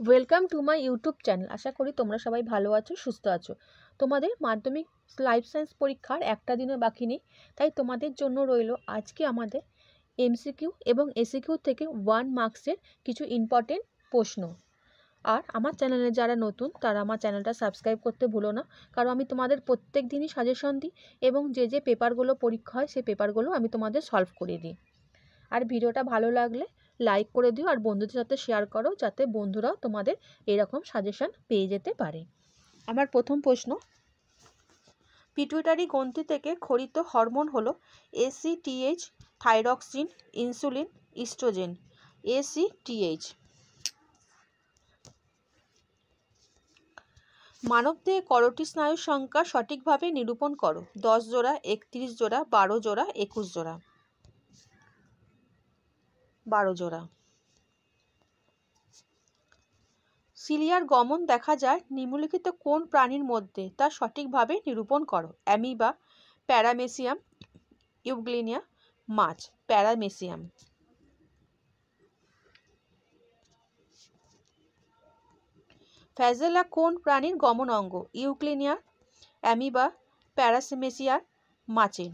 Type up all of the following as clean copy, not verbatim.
Welcome to my YouTube channel. আশা করি তোমরা সবাই ভালো আছো, সুস্থ আছো। তোমাদের মাধ্যমিক লাইফ সায়েন্স পরীক্ষার একটা দিনও বাকি নেই, তাই তোমাদের জন্য রইল আজকে আমাদের এমসিকিউ এবং এসিকিউ থেকে 1 মার্কসের কিছু ইম্পর্টেন্ট প্রশ্ন। আর আমার চ্যানেলে যারা নতুন তারা আমার চ্যানেলটা সাবস্ক্রাইব করতে ভুলো না, কারণ আমি তোমাদের প্রত্যেক দিনই সাজেশন দিই এবং যে পেপারগুলো পরীক্ষা হয় সেই পেপারগুলো আমি তোমাদের সলভ করে দিই। আর ভিডিওটা ভালো লাগলে লাইক করে দিও আর বন্ধুদের সাথে শেয়ার করো, যাতে বন্ধুরাও তোমাদের এরকম সাজেশন পেয়ে যেতে পারে। আমার প্রথম প্রশ্ন, পিটুইটারি গ্রন্থি থেকে ক্ষরিত হরমোন হলো ACTH, thyroxine, insulin, oestrogen. ACTH। মানবদেহে করোটি স্নায়ুর সংখ্যা সঠিকভাবে নিরূপণ করো। 10 জোড়া, 31 জোড়া, 12 জোড়া, 21 জোড়া। 12 জোড়া। সিলিয়ার গমন দেখা যায় নিম্নলিখিত কোন প্রাণীর মধ্যে, তা সঠিকভাবে নিরূপণ করো। অ্যামিবা, প্যারামেসিয়াম, ইউগ্লিনিয়া, মাছ। প্যারামেসিয়াম। ফ্ল্যাজেলা কোন প্রাণীর গমন অঙ্গ? ইউগ্লিনিয়া, অ্যামিবা, প্যারামেসিয়াম, মাছের।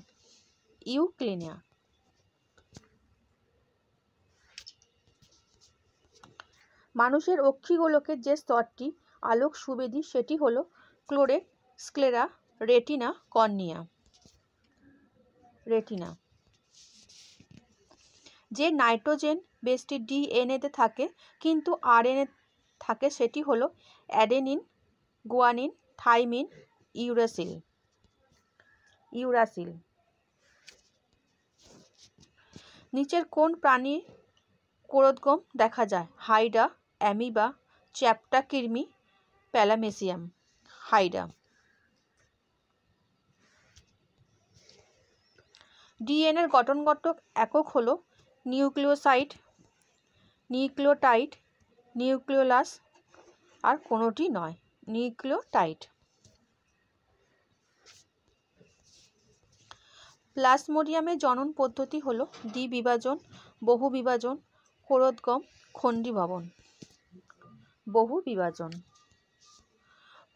ইউগ্লিনিয়া। মানুষের অক্ষিগোলকের যে স্তরটি আলোক সুবেদী সেটি হলো ক্লোরেট, স্ক্লেরা, রেটিনা, কর্নিয়া। রেটিনা। যে নাইট্রোজেন বেসটি ডিএনএতে থাকে কিন্তু আরএনএ থাকে সেটি হলো adenine, guanine, thymine, uracil. Uracil. নিচের কোন প্রাণীর কোরোদগম দেখা যায়? হাইড্রা, অ্যামিবা, চ্যাপ্টা কৃমি, প্যারামেসিয়াম। হাইড্রা। ডিএনএর গঠনগত একক হলো নিউক্লিওসাইড, নিউক্লিওটাইড, নিউক্লিওলাস, আর কোনোটি নয়। নিউক্লিওটাইড। প্লাজমোডিয়ামের জনন পদ্ধতি হলো দ্বিবিভাজন, বহুবিভাজন, কোরোদগম, খণ্ডীভবন। বহুবিভাজন।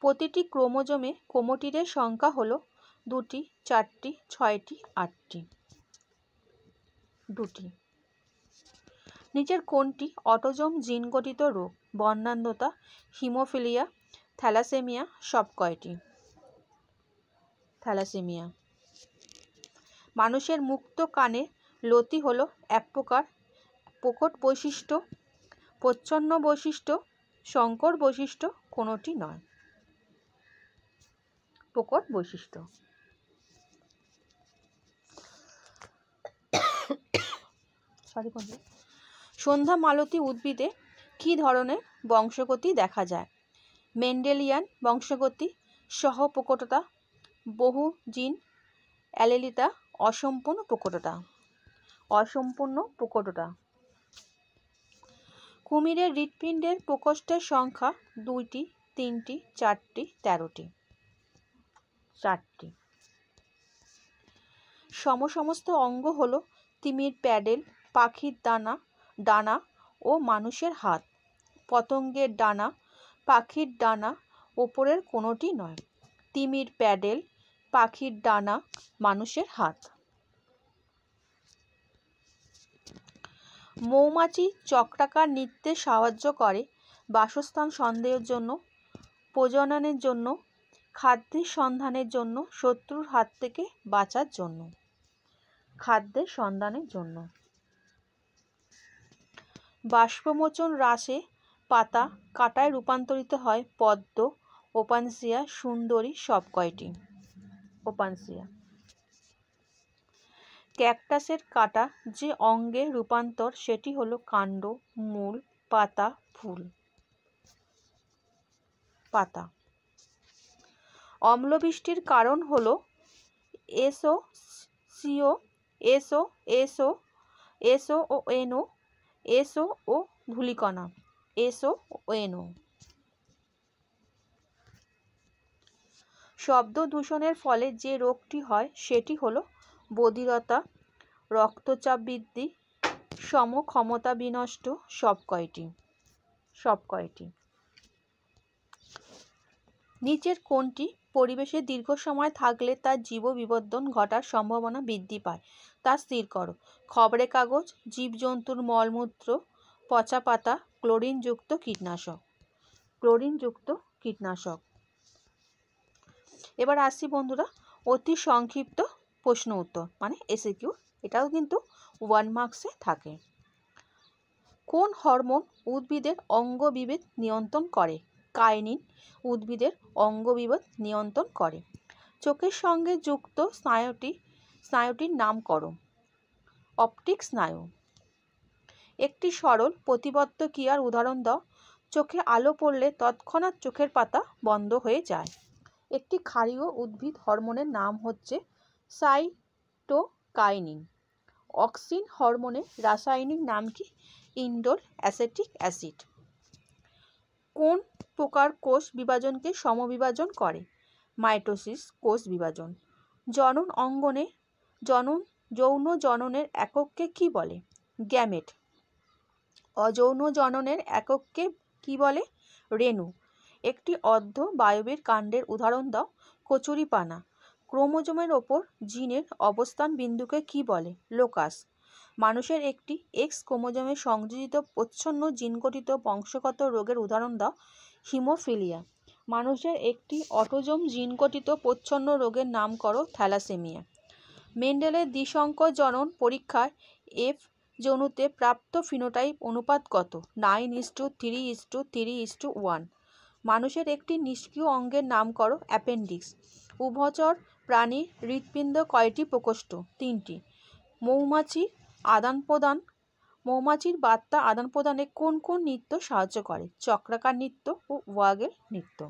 প্রতিটি ক্রোমোজোমে ক্রোমাটিডের সংখ্যা হলো 2টি, 4টি, 6টি, 8টি। 2টি। নিচের কোনটি অটোজোম জিনগঠিত রোগ? বর্ণান্ধতা, হিমোফিলিয়া, থ্যালাসেমিয়া, সব কয়টি? থ্যালাসেমিয়া। মানুষের মুক্ত কানে লতি হলো এক প্রকার প্রকট বৈশিষ্ট্য, প্রচ্ছন্ন বৈশিষ্ট্য, সংকর বৈশিষ্ট্য, কোনোটি নয়। প্রকট বৈশিষ্ট্য। সন্ধ্যা মালতী উদ্ভিদে কী ধরনের বংশগতি দেখা যায়? মেন্ডেলিয়ান বংশগতি, সহপ্রকটতা, বহু জিন অ্যালেলিতা, অসম্পূর্ণ প্রকটতা। অসম্পূর্ণ প্রকটতা। কুমিরের হৃৎপিণ্ডের প্রকোষ্ঠের সংখ্যা 2টি, 3টি, 4টি, 13টি। 4টি। সমস্ত অঙ্গ হলো তিমির প্যাডেল, পাখির ডানা ও মানুষের হাত। পতঙ্গের ডানা, পাখির ডানা, ওপরের কোনোটি নয়। তিমির প্যাডেল, পাখির ডানা, মানুষের হাত। মৌমাছি চক্রাকার নৃত্যে সাহায্য করে বাসস্থান সন্ধানের জন্য, প্রজননের জন্য, খাদ্যের সন্ধানের জন্য, শত্রুর হাত থেকে বাঁচার জন্য। খাদ্যের সন্ধানের জন্য। বাষ্পমোচন হ্রাসে পাতা কাঁটায় রূপান্তরিত হয় পদ্ম, ওপানসিয়া, সুন্দরী, সব কয়টি? ওপানসিয়া। ক্যাকটাসের কাঁটা যে অঙ্গে রূপান্তর সেটি হলো কাণ্ড, মূল, পাতা, ফুল। পাতা। অম্লবৃষ্টির কারণ হলো এসও ও এনও, এসও ও ধূলিকণা। এসও ও এনও। শব্দ দূষণের ফলে যে রোগটি হয় সেটি হলো বধিরতা, রক্তচাপ বৃদ্ধি, সমক্ষমতা বিনষ্ট, সব কয়টি? সব কয়টি। নিচের কোনটি পরিবেশে দীর্ঘ সময় থাকলে তার জীববিবর্ধন ঘটার সম্ভাবনা বৃদ্ধি পায় তা স্থির করো। খবরের কাগজ, জীবজন্তুর মলমূত্র, পচা পাতা, ক্লোরিনযুক্ত কীটনাশক। ক্লোরিনযুক্ত কীটনাশক। এবার আসছি বন্ধুরা অতি সংক্ষিপ্ত প্রশ্ন উত্তর মানে এসিকিউ, এটাও কিন্তু 1 মার্কসে থাকে। কোন হরমোন উদ্ভিদের অঙ্গবিভেদ নিয়ন্ত্রণ করে? কাইনিন উদ্ভিদের অঙ্গবিভেদ নিয়ন্ত্রণ করে। চোখের সঙ্গে যুক্ত স্নায়ুটির নাম করো। অপটিক স্নায়ু। একটি সরল প্রতিবদ্ধ ক্রিয়ার উদাহরণ দাও। চোখে আলো পড়লে তৎক্ষণাৎ চোখের পাতা বন্ধ হয়ে যায়। একটি ক্ষারীয় উদ্ভিদ হরমোনের নাম হচ্ছে সাইটোকাইনিন। অক্সিন হরমোনের রাসায়নিক নাম কি? Indole acetic acid. কোন প্রকার কোষ বিভাজনকে সমবিভাজন করে? মাইটোসিস কোষ বিভাজন। যৌন জননের একককে কি বলে? গ্যামেট। অযৌন জননের একককে কি বলে? রেণু। একটি অর্ধ বায়বীয় কাণ্ডের উদাহরণ দাও। কচুরিপানা। ক্রোমোজোমের ওপর জিনের অবস্থান বিন্দুকে কি বলে? লোকাস। মানুষের একটি এক্স ক্রোমোজোমে সংযোজিত প্রচ্ছন্ন জিনগঠিত বংশগত রোগের উদাহরণ দাও। হিমোফিলিয়া। মানুষের একটি অটোজোম জিনগঠিত প্রচ্ছন্ন রোগের নাম করো থ্যালাসেমিয়া। মেন্ডেলের দ্বিসংকর জনন পরীক্ষায় এফ যৌনুতে প্রাপ্ত ফিনোটাইপ অনুপাত কত? 9:3:3:1। মানুষের একটি নিষ্ক্রিয় অঙ্গের নাম করো অ্যাপেন্ডিক্স। উভচর প্রাণীর হৃৎপিণ্ড কয়টি প্রকোষ্ঠ? 3টি। মৌমাছির বার্তা আদান প্রদানে কোন কোন নৃত্য সাহায্য করে? চক্রাকার নৃত্য ও ওয়াগেল নৃত্য।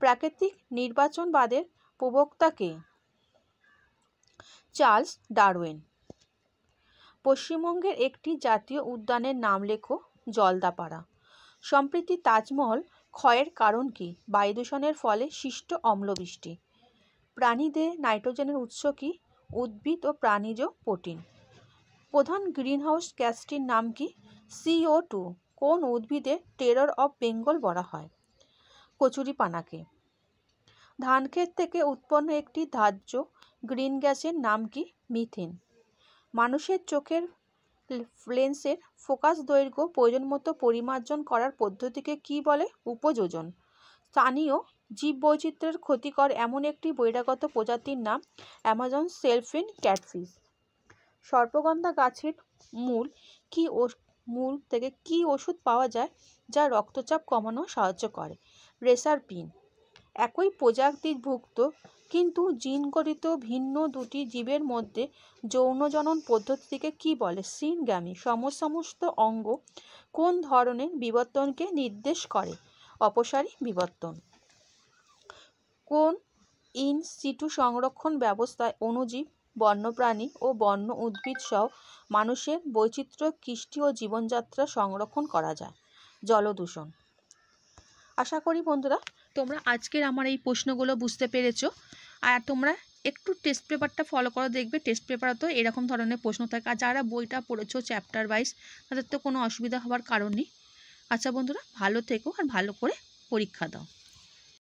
প্রাকৃতিক নির্বাচনবাদের প্রবক্তা কে? Charles Darwin. পশ্চিমবঙ্গের একটি জাতীয় উদ্যানের নাম লেখো। জলদাপাড়া। সম্প্রতি তাজমহল ক্ষয়ের কারণ কি? বায়ু দূষণের ফলে সৃষ্ট অম্লবৃষ্টি। প্রাণীদের নাইট্রোজেনের উৎস কি? উদ্ভিদ ও প্রাণীজ প্রোটিন। প্রধান গ্রিনহাউস গ্যাসটির নাম কি? CO2। কোন উদ্ভিদের টেরর অফ বেঙ্গল বলা হয়? কচুরিপানাকে। ধানক্ষেত থেকে উৎপন্ন একটি ধার্য গ্রিন গ্যাসের নাম কি? মিথেন। মানুষের চোখের লেন্সের ফোকাস দৈর্ঘ্য প্রয়োজন মতো পরিমার্জন করার পদ্ধতিকে কি বলে? উপযোজন। স্থানীয় জীববৈচিত্র্যের ক্ষতিকর এমন একটি বহিরাগত প্রজাতির নাম অ্যামাজন সেলফিন ক্যাটফিশ। সর্পগন্ধা গাছের মূল থেকে কি ওষুধ পাওয়া যায় যা রক্তচাপ কমানো সাহায্য করে? রেসারপিন। একই প্রজাতিভুক্ত কিন্তু জিনগঠিত ভিন্ন দুটি জীবের মধ্যে যৌন জনন পদ্ধতিকে কি বলে? সিনগ্যামি। সমস্ত অঙ্গ কোন ধরনের বিবর্তনকে নির্দেশ করে? অপসারী বিবর্তন। কোন ইন সিটু সংরক্ষণ ব্যবস্থায় অণুজীব, বন্যপ্রাণী ও বন্য উদ্ভিদ সহ মানুষের বৈচিত্র্য, কৃষ্টি ও জীবনযাত্রা সংরক্ষণ করা যায়? জলদূষণ। আশা করি বন্ধুরা তোমরা আজকের আমার এই প্রশ্নগুলো বুঝতে পেরেছো। আর তোমরা একটু টেস্ট পেপারটা ফলো করো, দেখবে টেস্ট পেপারে তো এরকম ধরনের প্রশ্ন থাকে। আর যারা বইটা পড়েছো চ্যাপ্টার ওয়াইজ তাদের তো কোনো অসুবিধা হওয়ার কারণ নেই। আচ্ছা বন্ধুরা, ভালো থেকো আর ভালো করে পরীক্ষা দাও।